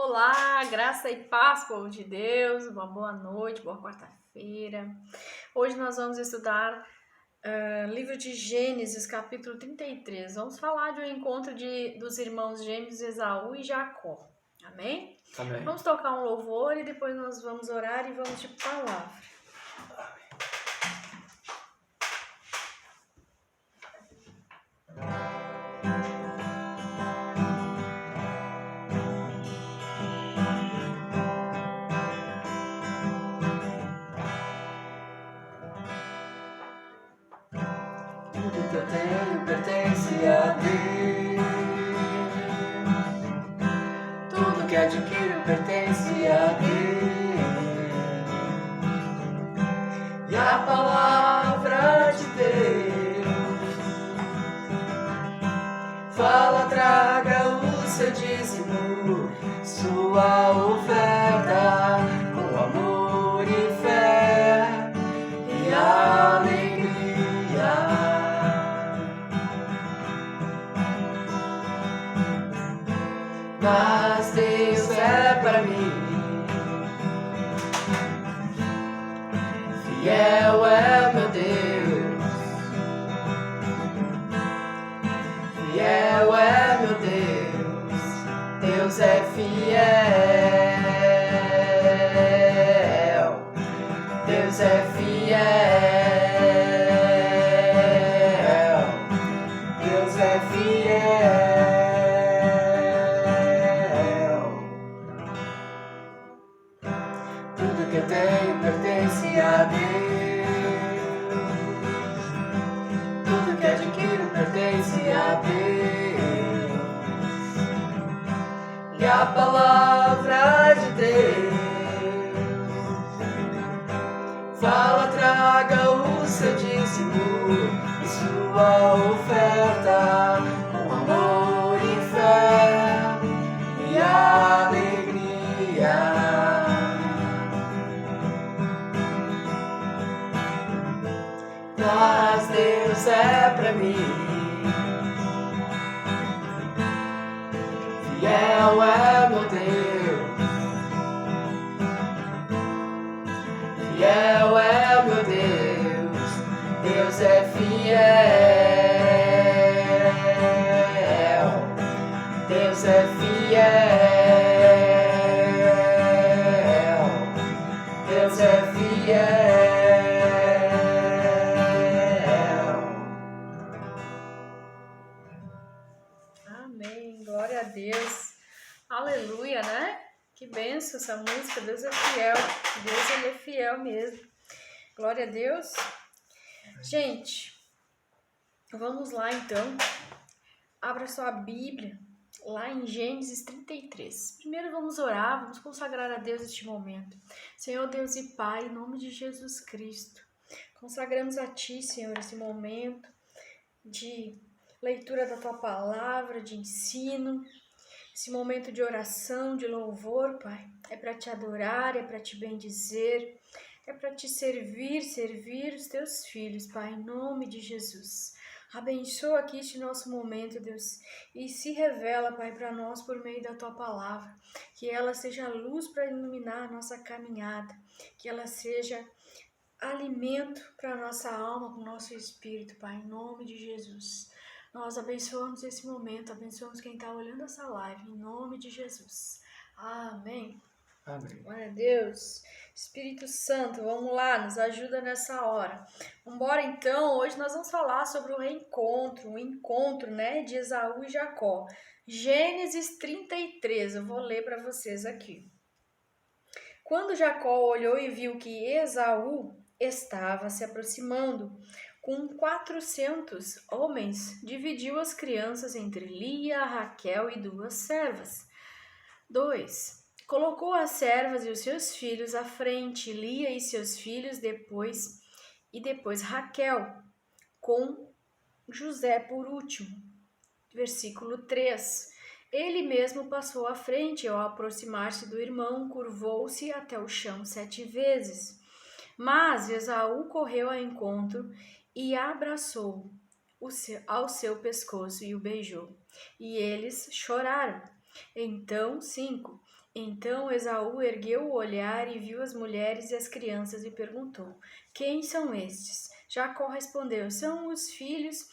Olá, graça e paz, povo de Deus, uma boa noite, boa quarta-feira. Hoje nós vamos estudar livro de Gênesis, capítulo 33. Vamos falar de um encontro dos irmãos gêmeos Esaú e Jacó. Amém? Amém. Vamos tocar um louvor e depois nós vamos orar e vamos de palavra. Tudo que eu tenho pertence a Deus. Tudo que adquiro pertence a Deus. E a palavra de Deus fala, traga o seu dízimo, sua oferta, com amor e fé e alegria. Mas Deus é para mim, fiel é meu Deus, fiel é meu Deus, Deus é fiel, Deus é fiel, Deus é fiel. Tudo que eu tenho pertence a Deus. Tudo que adquiro pertence a Deus. E a palavra de Deus fala, traga o seu dízimo e sua oferta, com amor e fé e alegria. Mas Deus é pra mim, fiel é meu Deus, fiel é meu Deus, Deus é fiel, Deus é fiel, Deus é fiel. Amém, glória a Deus, aleluia, né? Que benção essa música, Deus é fiel, Deus ele é fiel mesmo, glória a Deus. Gente, vamos lá então, abra sua Bíblia, lá em Gênesis 33. Primeiro vamos orar, vamos consagrar a Deus este momento. Senhor Deus e Pai, em nome de Jesus Cristo, consagramos a Ti, Senhor, esse momento de leitura da Tua Palavra, de ensino, esse momento de oração, de louvor, Pai. É para Te adorar, é para Te bendizer, é para Te servir os Teus filhos, Pai, em nome de Jesus. Abençoa aqui este nosso momento, Deus, e se revela, Pai, para nós por meio da Tua Palavra. Que ela seja luz para iluminar a nossa caminhada, que ela seja alimento para a nossa alma, para o nosso espírito, Pai, em nome de Jesus. Nós abençoamos esse momento, abençoamos quem está olhando essa live, em nome de Jesus. Amém. Amém. Glória a Deus. Espírito Santo, vamos lá, nos ajuda nessa hora. Vamos embora então, hoje nós vamos falar sobre o reencontro, o encontro, né, de Esaú e Jacó. Gênesis 33, eu vou ler para vocês aqui. Quando Jacó olhou e viu que Esaú estava se aproximando com 400 homens, dividiu as crianças entre Lia, Raquel e 2 servas. 2. Colocou as servas e os seus filhos à frente, Lia e seus filhos depois, e depois Raquel, com José por último. Versículo 3. Ele mesmo passou à frente, ao aproximar-se do irmão, curvou-se até o chão 7 vezes. Mas Esaú correu ao encontro e abraçou ao seu pescoço e o beijou. E eles choraram. Então, 5. Então Esaú ergueu o olhar e viu as mulheres e as crianças e perguntou: Quem são estes? Jacó respondeu: São os filhos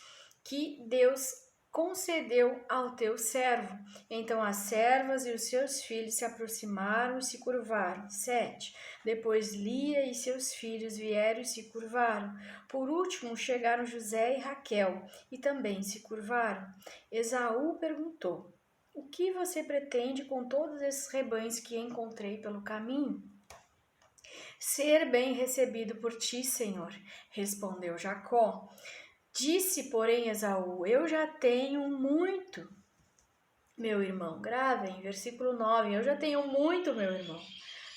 que Deus concedeu ao teu servo. Então as servas e os seus filhos se aproximaram e se curvaram. 7. Depois Lia e seus filhos vieram e se curvaram. Por último chegaram José e Raquel e também se curvaram. Esaú perguntou: O que você pretende com todos esses rebanhos que encontrei pelo caminho? Ser bem recebido por ti, Senhor, respondeu Jacó. Disse, porém, Esaú: Eu já tenho muito, meu irmão. Gravem, versículo 9. Eu já tenho muito, meu irmão.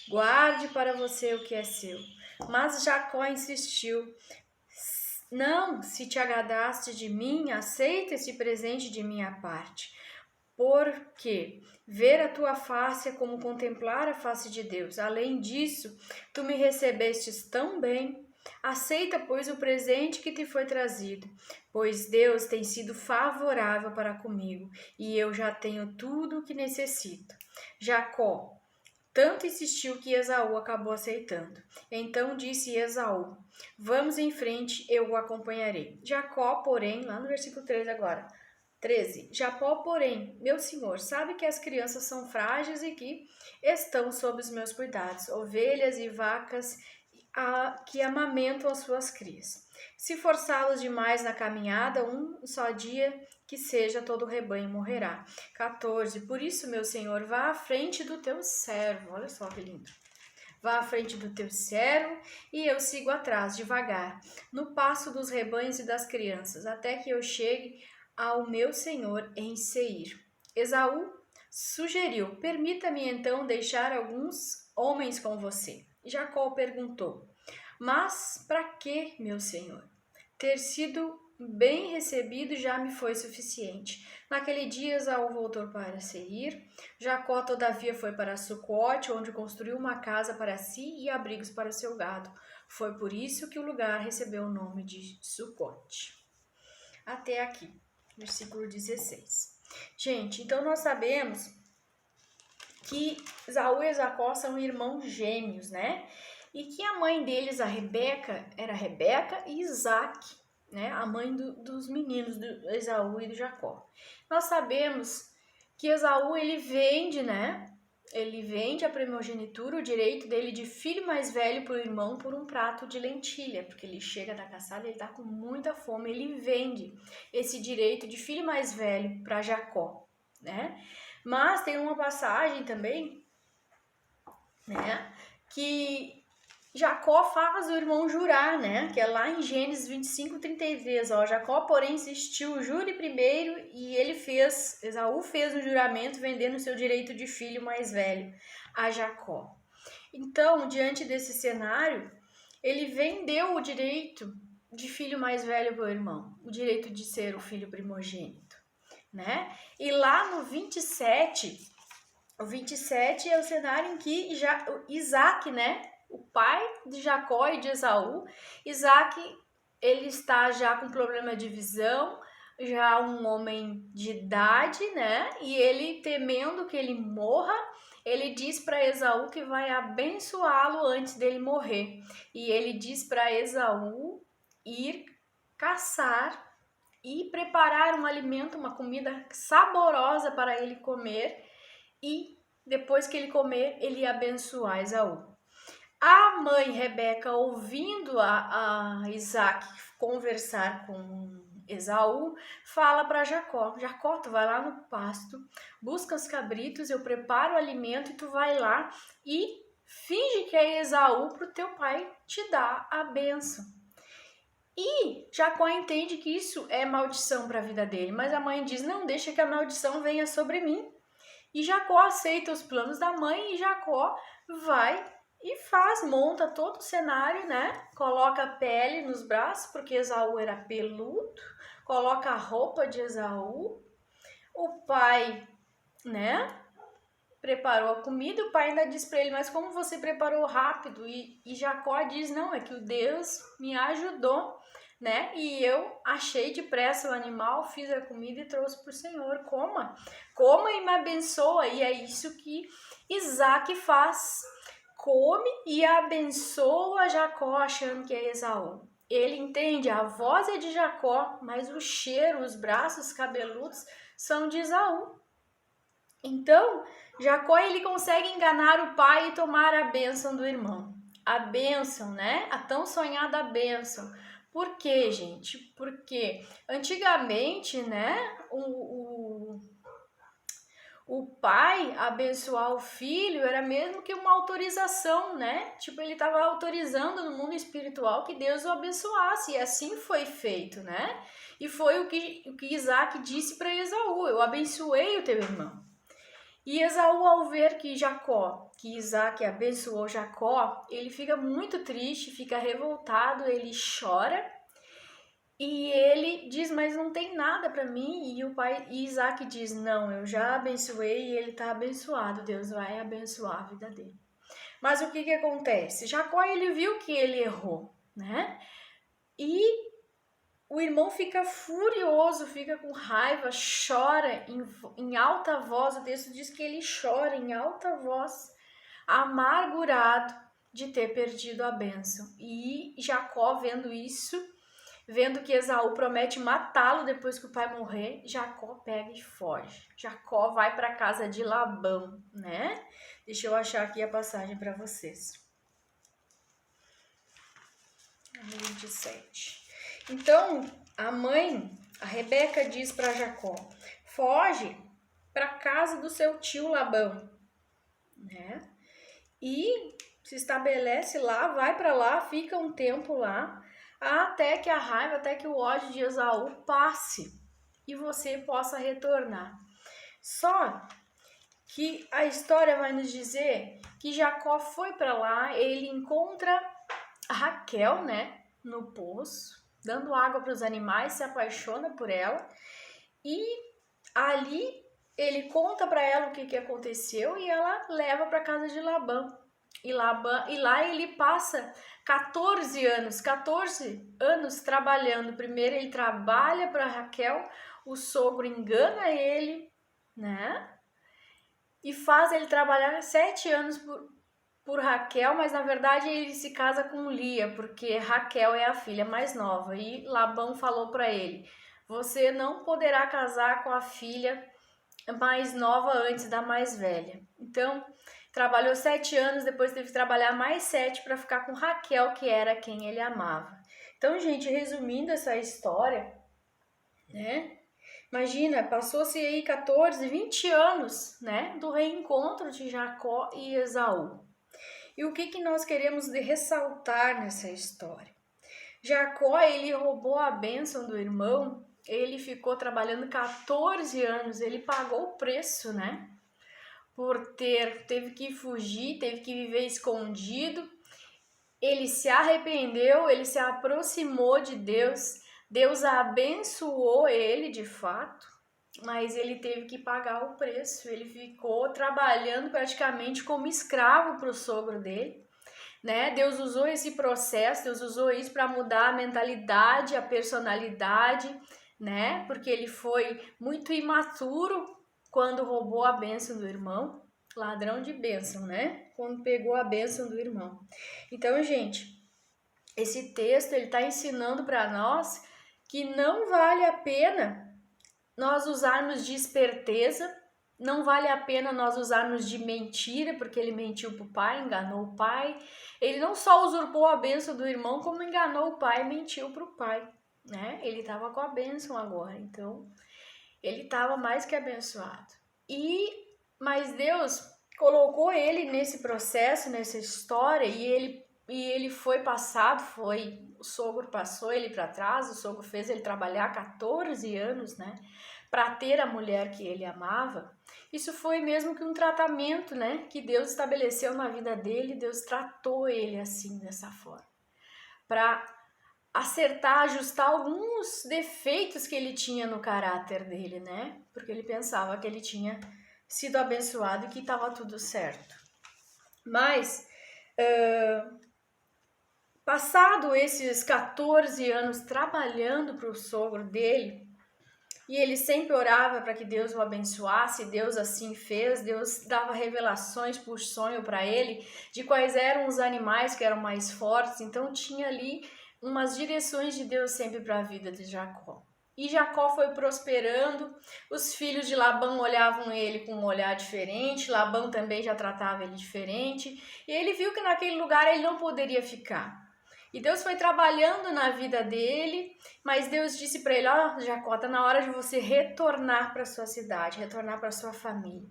Guarde para você o que é seu. Mas Jacó insistiu: Não, se te agradaste de mim, aceita este presente de minha parte. Porque ver a tua face é como contemplar a face de Deus. Além disso, tu me recebestes tão bem. Aceita, pois, o presente que te foi trazido, pois Deus tem sido favorável para comigo, e eu já tenho tudo o que necessito. Jacó tanto insistiu que Esaú acabou aceitando. Então disse Esaú: Vamos em frente, eu o acompanharei. Jacó, porém, lá no versículo 3 agora, 13. Jacó, porém, meu senhor, sabe que as crianças são frágeis e que estão sob os meus cuidados, ovelhas e vacas que amamentam as suas crias. Se forçá-los demais na caminhada, um só dia que seja todo o rebanho morrerá. 14. Por isso, meu senhor, vá à frente do teu servo. Olha só que lindo. Vá à frente do teu servo e eu sigo atrás, devagar, no passo dos rebanhos e das crianças, até que eu chegue ao meu senhor em Seir. Esaú sugeriu: Permita-me então deixar alguns homens com você. Jacó perguntou: Mas para que, meu senhor? Ter sido bem recebido já me foi suficiente. Naquele dia Esaú voltou para Seir. Jacó, todavia, foi para Sucote, onde construiu uma casa para si e abrigos para o seu gado. Foi por isso que o lugar recebeu o nome de Sucote. Até aqui, versículo 16. Gente, então nós sabemos que Esaú e Jacó são irmãos gêmeos, né? E que a mãe deles, a Rebeca, era Rebeca e Isaac, né? A mãe dos meninos, do Esaú e do Jacó. Nós sabemos que Esaú, ele vende, né? Ele vende a primogenitura, o direito dele de filho mais velho para o irmão por um prato de lentilha, porque ele chega da caçada, ele tá com muita fome, ele vende esse direito de filho mais velho para Jacó, né? Mas tem uma passagem também, né, que Jacó faz o irmão jurar, né, que é lá em Gênesis 25:33, ó, Jacó, porém, insistiu: Jure primeiro, e Esaú fez um juramento vendendo seu direito de filho mais velho a Jacó. Então, diante desse cenário, ele vendeu o direito de filho mais velho para o irmão, o direito de ser o filho primogênito, né? E lá no 27, o 27 é o cenário em que Isaac, né, o pai de Jacó e de Esaú, Isaac, ele está já com problema de visão, já um homem de idade, né? E ele, temendo que ele morra, ele diz para Esaú que vai abençoá-lo antes dele morrer. E ele diz para Esaú ir caçar e preparar um alimento, uma comida saborosa para ele comer, e depois que ele comer, ele abençoar Esaú. A mãe Rebeca, ouvindo a Isaac conversar com Esaú, fala para Jacó: Jacó, tu vai lá no pasto, busca os cabritos, eu preparo o alimento e tu vai lá e finge que é Esaú para o teu pai te dar a bênção. E Jacó entende que isso é maldição para a vida dele, mas a mãe diz: não, deixa que a maldição venha sobre mim. E Jacó aceita os planos da mãe e Jacó vai e monta todo o cenário, né? Coloca a pele nos braços, porque Esaú era peludo, coloca a roupa de Esaú. O pai, né, preparou a comida, o pai ainda diz para ele: mas como você preparou rápido? E Jacó diz: não, é que o Deus me ajudou né? E eu achei depressa o animal, fiz a comida e trouxe para o Senhor. Coma e me abençoa. E é isso que Isaac faz. Come e abençoa Jacó, achando que é Esaú. Ele entende, a voz é de Jacó, mas o cheiro, os braços cabeludos são de Esaú. Então, Jacó ele consegue enganar o pai e tomar a bênção do irmão. A bênção, né? A tão sonhada bênção. Por quê, gente? Porque antigamente, né, o pai abençoar o filho era mesmo que uma autorização, né? Tipo, ele estava autorizando no mundo espiritual que Deus o abençoasse, e assim foi feito, né? E foi o que Isaac disse para Esaú: eu abençoei o teu irmão. E Esaú, ao ver que Isaac abençoou Jacó, ele fica muito triste, fica revoltado, ele chora. E ele diz, mas não tem nada para mim. E Isaac diz, não, eu já abençoei e ele está abençoado. Deus vai abençoar a vida dele. Mas o que acontece? Jacó, ele viu que ele errou, né? E o irmão fica furioso, fica com raiva, chora em alta voz. O texto diz que ele chora em alta voz, amargurado de ter perdido a bênção. E Jacó, vendo isso, vendo que Esaú promete matá-lo depois que o pai morrer, Jacó pega e foge. Jacó vai para a casa de Labão, né? Deixa eu achar aqui a passagem para vocês. 27. Então, a mãe, a Rebeca, diz para Jacó: foge para a casa do seu tio Labão, né? E se estabelece lá, vai para lá, fica um tempo lá, até que a raiva, até que o ódio de Esaú passe e você possa retornar. Só que a história vai nos dizer que Jacó foi para lá, ele encontra a Raquel, né, no poço, dando água para os animais, se apaixona por ela e ali ele conta para ela o que aconteceu e ela leva para casa de Labão. E lá ele passa 14 anos trabalhando. Primeiro ele trabalha para Raquel, o sogro engana ele, né? E faz ele trabalhar 7 anos por Raquel, mas na verdade ele se casa com Lia, porque Raquel é a filha mais nova. E Labão falou para ele: você não poderá casar com a filha mais nova antes da mais velha. Então, trabalhou 7 anos, depois teve que trabalhar mais 7 para ficar com Raquel, que era quem ele amava. Então, gente, resumindo essa história, né? Imagina, passou-se aí 14, 20 anos, né, do reencontro de Jacó e Esaú. E o que nós queremos ressaltar nessa história? Jacó, ele roubou a bênção do irmão, ele ficou trabalhando 14 anos, ele pagou o preço, né? Teve que fugir, teve que viver escondido. Ele se arrependeu, ele se aproximou de Deus, Deus abençoou ele de fato, mas ele teve que pagar o preço. Ele ficou trabalhando praticamente como escravo para o sogro dele, né? Deus usou esse processo, Deus usou isso para mudar a mentalidade, a personalidade, né? Porque ele foi muito imaturo quando roubou a bênção do irmão, ladrão de bênção, né? Quando pegou a bênção do irmão. Então, gente, esse texto ele está ensinando para nós que não vale a pena nós usarmos de esperteza, não vale a pena nós usarmos de mentira, porque ele mentiu para o pai, enganou o pai. Ele não só usurpou a bênção do irmão, como enganou o pai e mentiu para o pai, né? Ele estava com a bênção agora, então ele estava mais que abençoado. Mas Deus colocou ele nesse processo, nessa história, e ele foi passado, o sogro passou ele para trás, o sogro fez ele trabalhar 14 anos, né, para ter a mulher que ele amava. Isso foi mesmo que um tratamento, né, que Deus estabeleceu na vida dele. Deus tratou ele assim, dessa forma, para acertar, ajustar alguns defeitos que ele tinha no caráter dele, né, porque ele pensava que ele tinha sido abençoado e que estava tudo certo. Mas Passado esses 14 anos trabalhando para o sogro dele, e ele sempre orava para que Deus o abençoasse, Deus assim fez, Deus dava revelações por sonho para ele de quais eram os animais que eram mais fortes, então tinha ali umas direções de Deus sempre para a vida de Jacó. E Jacó foi prosperando, os filhos de Labão olhavam ele com um olhar diferente, Labão também já tratava ele diferente, e ele viu que naquele lugar ele não poderia ficar. E Deus foi trabalhando na vida dele, mas Deus disse para ele, ó, Jacó, tá na hora de você retornar para sua cidade, retornar para sua família.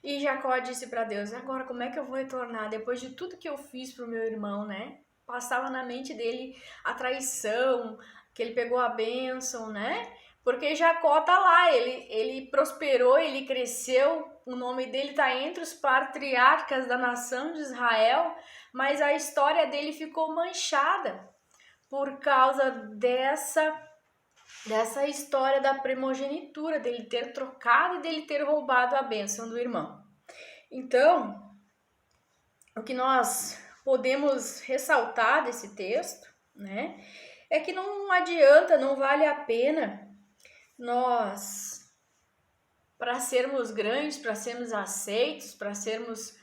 E Jacó disse para Deus, agora como é que eu vou retornar depois de tudo que eu fiz pro meu irmão, né? Passava na mente dele a traição, que ele pegou a bênção, né? Porque Jacó tá lá, ele prosperou, ele cresceu, o nome dele tá entre os patriarcas da nação de Israel, mas a história dele ficou manchada por causa dessa história da primogenitura, dele ter trocado e dele ter roubado a bênção do irmão. Então, o que nós podemos ressaltar desse texto, né, é que não adianta, não vale a pena nós, para sermos grandes, para sermos aceitos, para sermos,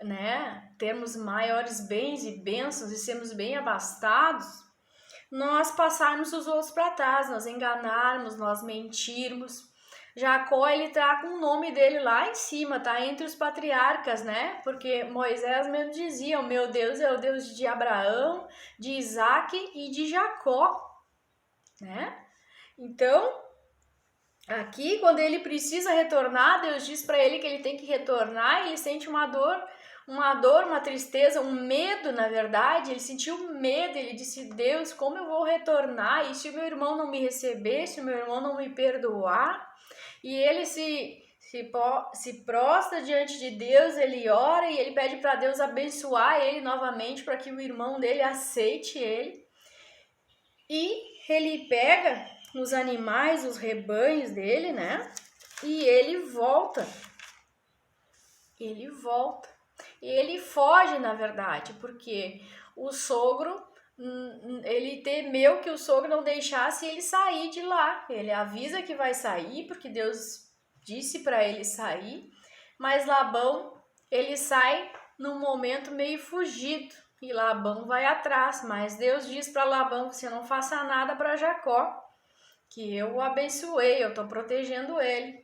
né, termos maiores bens e bênçãos e sermos bem abastados, nós passarmos os outros para trás, nós enganarmos, nós mentirmos. Jacó, ele tá com o nome dele lá em cima, tá entre os patriarcas, né? Porque Moisés mesmo dizia, o meu Deus é o Deus de Abraão, de Isaac e de Jacó, né? Então, aqui, quando ele precisa retornar, Deus diz para ele que ele tem que retornar, e ele sente uma dor, uma tristeza, um medo, na verdade. Ele sentiu medo, ele disse, Deus, como eu vou retornar? E se o meu irmão não me receber, se o meu irmão não me perdoar? E ele se prostra diante de Deus, ele ora e ele pede para Deus abençoar ele novamente, para que o irmão dele aceite ele. E ele pega os animais, os rebanhos dele, né? E ele volta. E ele foge, na verdade, porque o sogro, ele temeu que o sogro não deixasse ele sair de lá. Ele avisa que vai sair, porque Deus disse para ele sair, mas Labão, ele sai num momento meio fugido. E Labão vai atrás, mas Deus diz para Labão que você não faça nada para Jacó, que eu o abençoei, eu estou protegendo ele.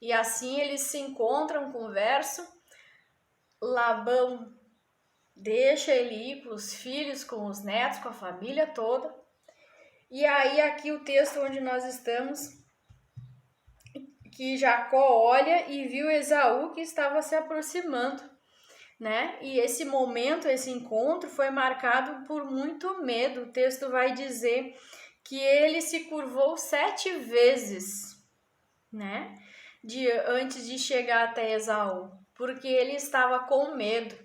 E assim eles se encontram, conversam. Labão deixa ele ir com os filhos, com os netos, com a família toda. E aí aqui o texto onde nós estamos, que Jacó olha e viu Esaú que estava se aproximando, né? E esse momento, esse encontro foi marcado por muito medo. O texto vai dizer que ele se curvou 7 vezes, né? Antes de chegar até Esaú, porque ele estava com medo.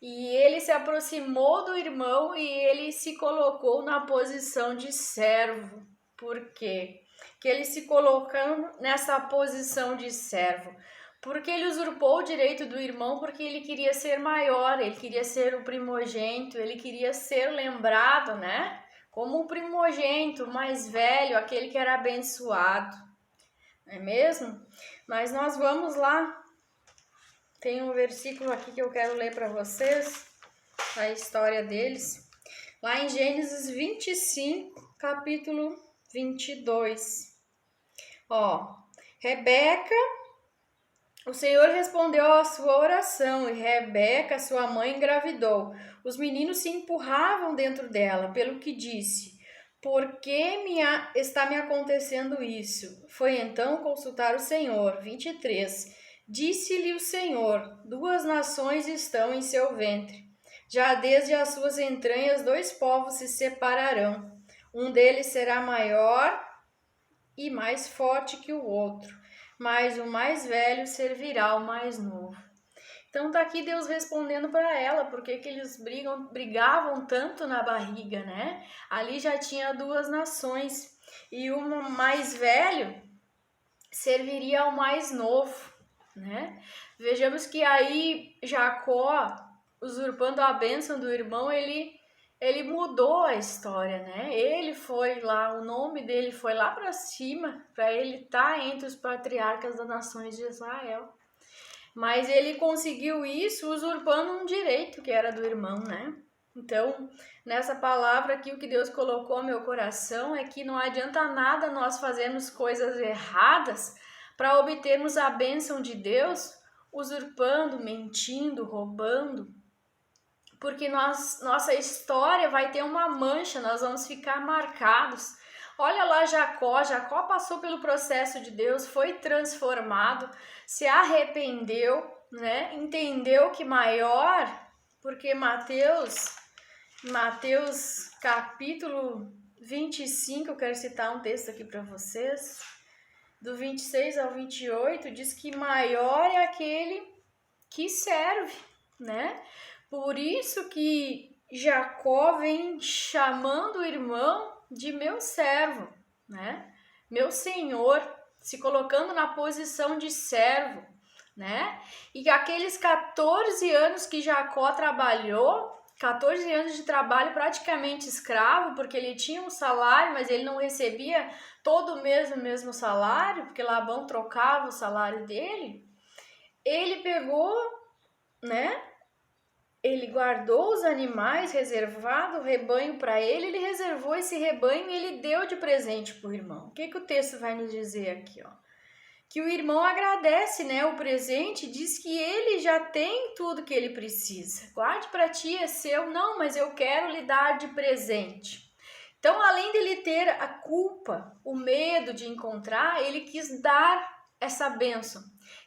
E ele se aproximou do irmão e ele se colocou na posição de servo. Por quê? Que ele se colocando nessa posição de servo? Porque ele usurpou o direito do irmão, porque ele queria ser maior, ele queria ser o primogênito, ele queria ser lembrado, né? Como o primogênito, o mais velho, aquele que era abençoado. Não é mesmo? Mas nós vamos lá. Tem um versículo aqui que eu quero ler para vocês, a história deles. Lá em Gênesis 25, capítulo 22. Ó, Rebeca, o Senhor respondeu à sua oração e Rebeca, sua mãe, engravidou. Os meninos se empurravam dentro dela, pelo que disse, por que está me acontecendo isso? Foi então consultar o Senhor. 23. Disse-lhe o Senhor, 2 nações estão em seu ventre. Já desde as suas entranhas 2 povos se separarão. Um deles será maior e mais forte que o outro, mas o mais velho servirá ao mais novo. Então tá aqui Deus respondendo para ela, porque que eles brigavam tanto na barriga, né? Ali já tinha 2 nações e o mais velho serviria ao mais novo, né? Vejamos que aí Jacó, usurpando a bênção do irmão, ele ele mudou a história, né? Ele foi lá, o nome dele foi lá para cima, para ele estar entre os patriarcas das nações de Israel. Mas ele conseguiu isso usurpando um direito que era do irmão, né? Então, nessa palavra aqui, o que Deus colocou no meu coração é que não adianta nada nós fazermos coisas erradas para obtermos a bênção de Deus, usurpando, mentindo, roubando, porque nossa história vai ter uma mancha, nós vamos ficar marcados. Olha lá Jacó passou pelo processo de Deus, foi transformado, se arrependeu, né? Entendeu que maior, porque Mateus capítulo 25, eu quero citar um texto aqui para vocês, do 26 ao 28, diz que maior é aquele que serve, né? Por isso que Jacó vem chamando o irmão de meu servo, né? Meu senhor, se colocando na posição de servo, né? E aqueles 14 anos que Jacó trabalhou, 14 anos de trabalho praticamente escravo, porque ele tinha um salário, mas ele não recebia todo mês o mesmo salário, porque Labão trocava o salário dele. Ele pegou, né? Ele guardou os animais, reservado o rebanho para ele reservou esse rebanho e ele deu de presente para o irmão. O que o texto vai nos dizer aqui, ó? Que o irmão agradece, né, o presente, diz que ele já tem tudo que ele precisa. Guarde para ti, é seu. Não, mas eu quero lhe dar de presente. Então, além dele ter a culpa, o medo de encontrar, ele quis dar essa bênção.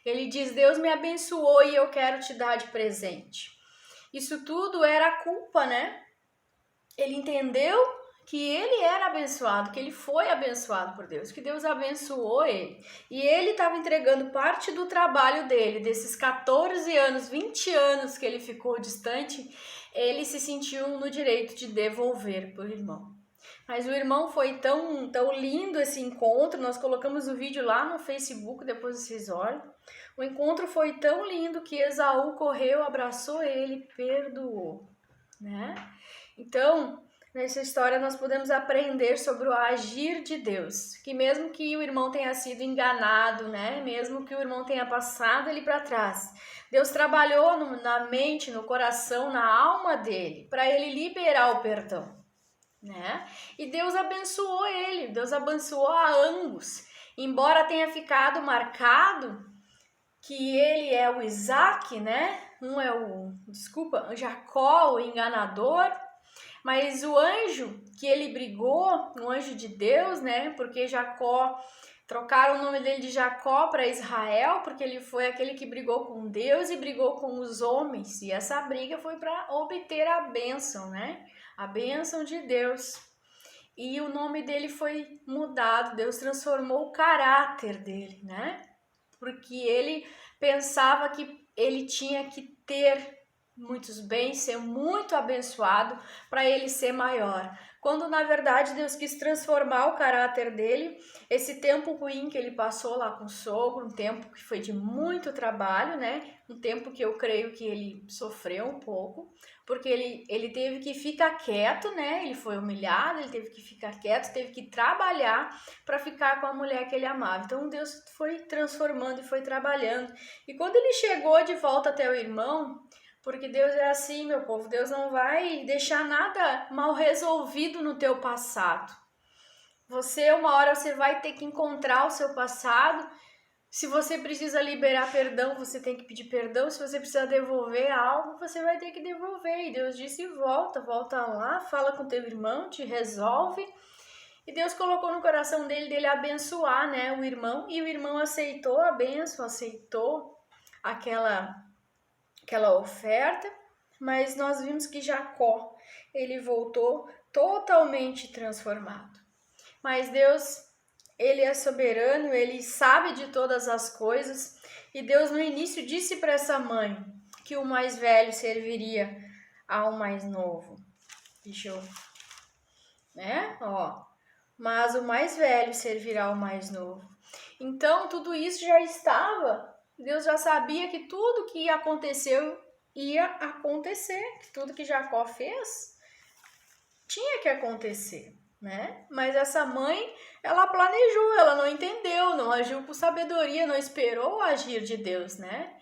Ele diz, Deus me abençoou e eu quero te dar de presente. Isso tudo era culpa, né? Ele entendeu que ele era abençoado, que ele foi abençoado por Deus, que Deus abençoou ele. E ele estava entregando parte do trabalho dele, desses 14 anos, 20 anos que ele ficou distante, ele se sentiu no direito de devolver para o irmão. Mas o irmão foi tão lindo esse encontro, nós colocamos o vídeo lá no Facebook, depois vocês olham. O encontro foi tão lindo que Esaú correu, abraçou ele, perdoou, né? Então, nessa história nós podemos aprender sobre o agir de Deus, que mesmo que o irmão tenha sido enganado, né? Mesmo que o irmão tenha passado ele para trás, Deus trabalhou na mente, no coração, na alma dele, para ele liberar o perdão, né? E Deus abençoou ele, Deus abençoou a ambos, embora tenha ficado marcado que ele é o Isaac, né? Um é o Jacó, o enganador, mas o anjo que ele brigou, o anjo de Deus, né? Porque Jacó, trocaram o nome dele de Jacó para Israel, porque ele foi aquele que brigou com Deus e brigou com os homens, e essa briga foi para obter a bênção, né? A bênção de Deus. E o nome dele foi mudado, Deus transformou o caráter dele, né? Porque ele pensava que ele tinha que ter muitos bens, ser muito abençoado para ele ser maior. Quando na verdade Deus quis transformar o caráter dele, esse tempo ruim que ele passou lá com o sogro, um tempo que foi de muito trabalho, né? Um tempo que eu creio que ele sofreu um pouco, porque ele teve que ficar quieto, né? Ele foi humilhado, ele teve que ficar quieto, teve que trabalhar para ficar com a mulher que ele amava. Então Deus foi transformando e foi trabalhando. E quando ele chegou de volta até o irmão, porque Deus é assim, meu povo, Deus não vai deixar nada mal resolvido no teu passado. Uma hora você vai ter que encontrar o seu passado. Se você precisa liberar perdão, você tem que pedir perdão. Se você precisa devolver algo, você vai ter que devolver. E Deus disse, volta lá, fala com teu irmão, te resolve. E Deus colocou no coração dele abençoar, né, o irmão. E o irmão aceitou a bênção, aceitou aquela oferta. Mas nós vimos que Jacó, ele voltou totalmente transformado. Mas Deus, ele é soberano, ele sabe de todas as coisas. E Deus no início disse para essa mãe que o mais velho serviria ao mais novo. Deixa eu... né? Ó. Mas o mais velho servirá ao mais novo. Então, tudo isso já estava. Deus já sabia que tudo que aconteceu ia acontecer. Que tudo que Jacó fez tinha que acontecer, né? Mas essa mãe, ela planejou, ela não entendeu, não agiu com sabedoria, não esperou o agir de Deus, né?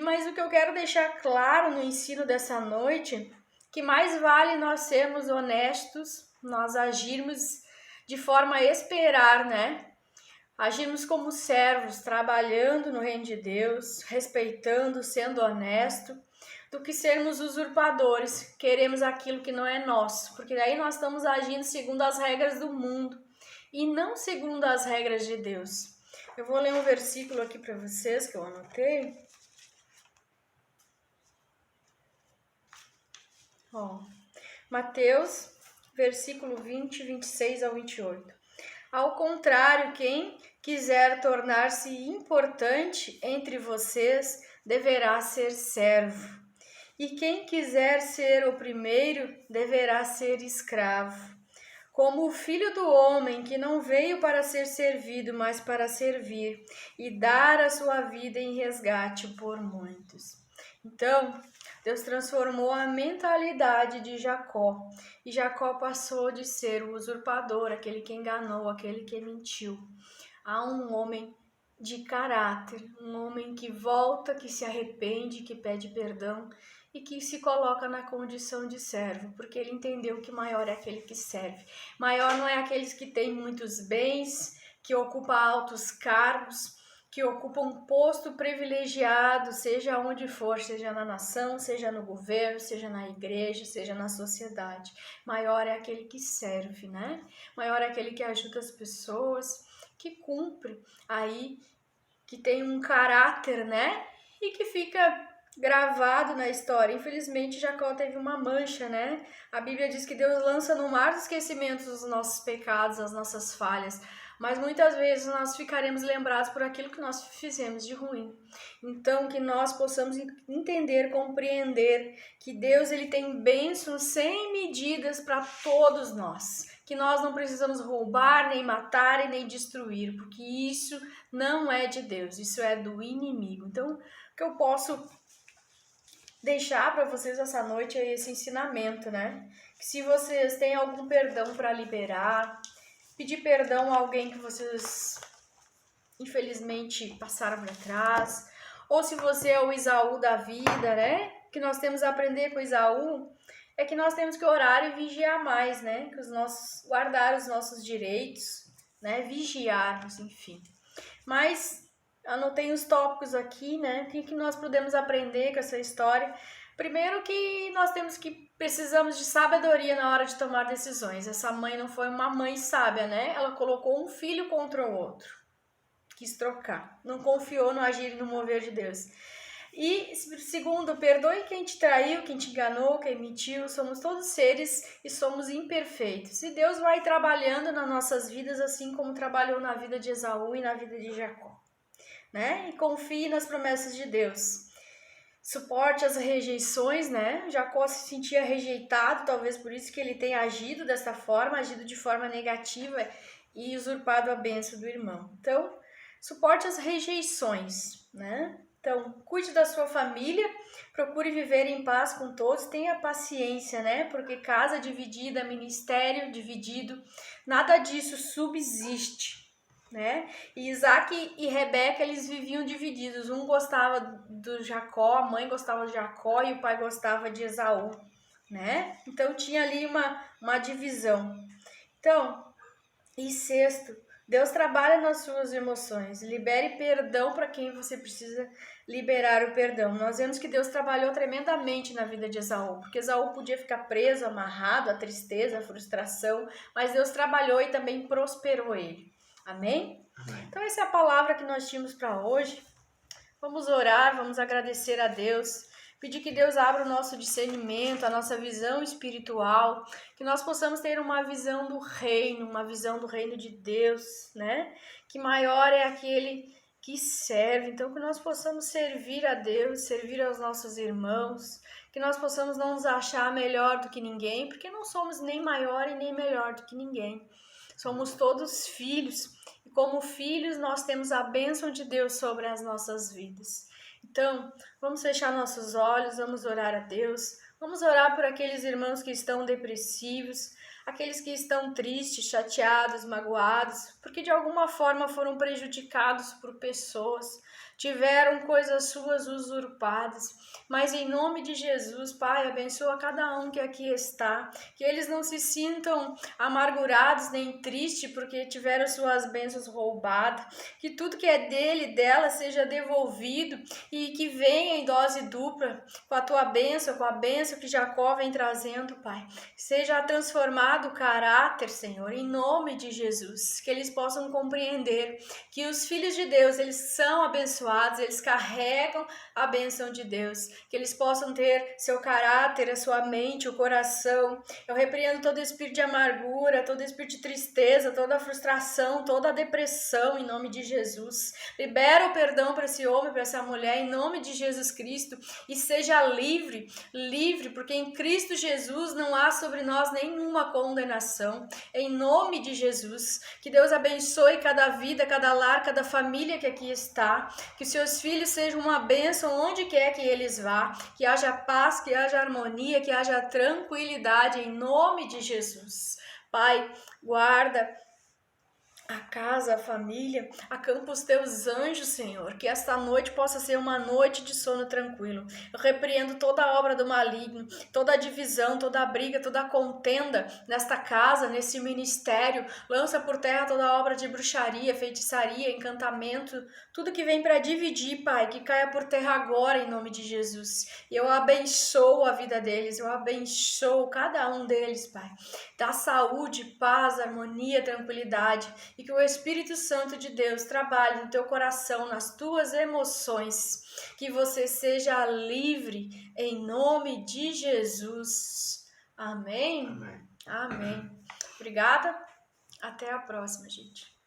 Mas o que eu quero deixar claro no ensino dessa noite, que mais vale nós sermos honestos, nós agirmos de forma a esperar, né? Agirmos como servos, trabalhando no reino de Deus, respeitando, sendo honesto, do que sermos usurpadores, queremos aquilo que não é nosso, porque daí nós estamos agindo segundo as regras do mundo e não segundo as regras de Deus. Eu vou ler um versículo aqui para vocês que eu anotei. Mateus, versículo 20, 26 ao 28. Ao contrário, quem quiser tornar-se importante entre vocês deverá ser servo. E quem quiser ser o primeiro deverá ser escravo. Como o Filho do Homem, que não veio para ser servido, mas para servir e dar a sua vida em resgate por muitos. Então, Deus transformou a mentalidade de Jacó. E Jacó passou de ser o usurpador, aquele que enganou, aquele que mentiu, a um homem de caráter, um homem que volta, que se arrepende, que pede perdão e que se coloca na condição de servo, porque ele entendeu que maior é aquele que serve. Maior não é aqueles que têm muitos bens, que ocupam altos cargos, que ocupam um posto privilegiado, seja onde for, seja na nação, seja no governo, seja na igreja, seja na sociedade. Maior é aquele que serve, né? Maior é aquele que ajuda as pessoas, que cumpre aí, que tem um caráter, né? E que fica gravado na história. Infelizmente, Jacó teve uma mancha, né? A Bíblia diz que Deus lança no mar do esquecimento os nossos pecados, as nossas falhas. Mas muitas vezes nós ficaremos lembrados por aquilo que nós fizemos de ruim. Então, que nós possamos entender, compreender que Deus ele tem bênçãos sem medidas para todos nós. Que nós não precisamos roubar, nem matar e nem destruir, porque isso não é de Deus, isso é do inimigo. Então, o que eu posso deixar para vocês essa noite é esse ensinamento, né? Que se vocês têm algum perdão para liberar, pedir perdão a alguém que vocês infelizmente passaram para trás, ou se você é o Esaú da vida, né? Que nós temos a aprender com Esaú é que nós temos que orar e vigiar mais, né? Que guardar os nossos direitos, né? Vigiarmos, enfim. Mas anotei os tópicos aqui, né? O que nós podemos aprender com essa história? Primeiro que nós precisamos de sabedoria na hora de tomar decisões. Essa mãe não foi uma mãe sábia, né? Ela colocou um filho contra o outro. Quis trocar. Não confiou no agir e no mover de Deus. E segundo, perdoe quem te traiu, quem te enganou, quem mentiu. Somos todos seres e somos imperfeitos. E Deus vai trabalhando nas nossas vidas assim como trabalhou na vida de Esaú e na vida de Jacó, né? E confie nas promessas de Deus. Suporte as rejeições, né? Jacó se sentia rejeitado, talvez por isso que ele tenha agido dessa forma, agido de forma negativa e usurpado a bênção do irmão. Então, suporte as rejeições, né? Então, cuide da sua família, procure viver em paz com todos, tenha paciência, né? Porque casa dividida, ministério dividido, nada disso subsiste, né? E Isaac e Rebeca, eles viviam divididos. Um gostava do Jacó, a mãe gostava de Jacó e o pai gostava de Esaú, né? Então, tinha ali uma divisão. Então, e sexto, Deus trabalha nas suas emoções. Libere perdão para quem você precisa liberar o perdão. Nós vemos que Deus trabalhou tremendamente na vida de Esaú, porque Esaú podia ficar preso, amarrado à tristeza, à frustração, mas Deus trabalhou e também prosperou ele. Amém? Amém. Então essa é a palavra que nós tínhamos para hoje. Vamos orar, vamos agradecer a Deus. Pedir que Deus abra o nosso discernimento, a nossa visão espiritual, que nós possamos ter uma visão do reino, uma visão do reino de Deus, né? Que maior é aquele que serve. Então, que nós possamos servir a Deus, servir aos nossos irmãos, que nós possamos não nos achar melhor do que ninguém, porque não somos nem maior e nem melhor do que ninguém. Somos todos filhos, e como filhos nós temos a bênção de Deus sobre as nossas vidas. Então, vamos fechar nossos olhos, vamos orar a Deus, vamos orar por aqueles irmãos que estão depressivos, aqueles que estão tristes, chateados, magoados, porque de alguma forma foram prejudicados por pessoas, tiveram coisas suas usurpadas. Mas em nome de Jesus, Pai, abençoa cada um que aqui está, que eles não se sintam amargurados nem tristes porque tiveram suas bênçãos roubadas, que tudo que é dele, dela, seja devolvido e que venha em dose dupla com a tua bênção, com a bênção que Jacó vem trazendo, Pai. Seja transformado o caráter, Senhor, em nome de Jesus, que eles possam compreender que os filhos de Deus, eles são abençoados, eles carregam a bênção de Deus, que eles possam ter seu caráter, a sua mente, o coração. Eu repreendo todo espírito de amargura, todo espírito de tristeza, toda frustração, toda depressão, em nome de Jesus. Libera o perdão para esse homem, para essa mulher, em nome de Jesus Cristo, e seja livre, porque em Cristo Jesus não há sobre nós nenhuma condenação. Em nome de Jesus, que Deus abençoe cada vida, cada lar, cada família que aqui está, que seus filhos sejam uma bênção onde quer que eles vá, que haja paz, que haja harmonia, que haja tranquilidade, em nome de Jesus. Pai, guarda a casa, a família, acampa os teus anjos, Senhor, que esta noite possa ser uma noite de sono tranquilo. Eu repreendo toda a obra do maligno, toda a divisão, toda a briga, toda a contenda nesta casa, nesse ministério. Lança por terra toda a obra de bruxaria, feitiçaria, encantamento, tudo que vem para dividir, Pai, que caia por terra agora em nome de Jesus. E eu abençoo a vida deles, eu abençoo cada um deles, Pai. Dá saúde, paz, harmonia, tranquilidade. E que o Espírito Santo de Deus trabalhe no teu coração, nas tuas emoções. Que você seja livre em nome de Jesus. Amém? Amém. Amém. Obrigada. Até a próxima, gente.